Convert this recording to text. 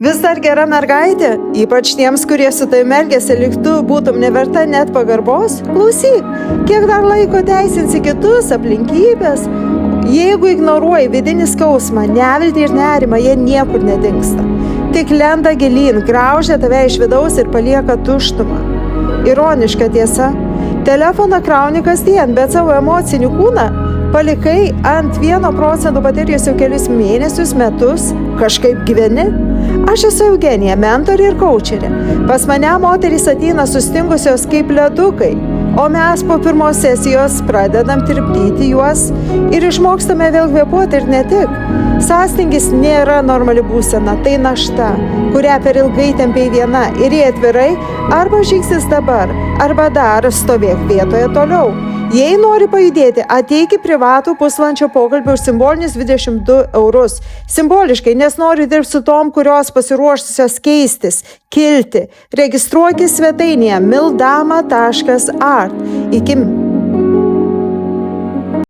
Vis dar gera mergaitė, ypač tiems, kurie su tavimi elgiasi, lyg tu būtum neverta net pagarbos? Klausyk, kiek dar laiko teisinsi kitus aplinkybės? Jeigu ignoruoji vidinį skausmą, neviltį ir nerimą, jie niekur nedingsta. Tik lenda gilyn, graužia tave iš vidaus ir palieka tuštumą. Ironiška tiesa. Telefoną krauni kasdien, bet savo emocinį kūną palikai ant 1% baterijos jau kelius mėnesius, metus, kažkaip gyveni. Aš esu Eugenija, mentorė ir kaučerė. Pas mane moterys ateina sustingusios kaip ledukai, o mes po pirmos sesijos pradedam tirpdyti juos ir išmokstame vėl kvėpuoti ir ne tik. Sąstingis nėra normali būsena, tai našta, kurią per ilgai tempiai viena ir jie atvirai arba žingsnis dabar, arba dar stovėk vietoje toliau. Jei nori pajudėti, ateik į privatų pusvalandžio pokalbį už simbolinius 22 eurus. Simboliškai, nes noriu dirbti su tom, kurios pasiruošusios keistis, kilti. Registruokis svetainėje mildama.art. Iki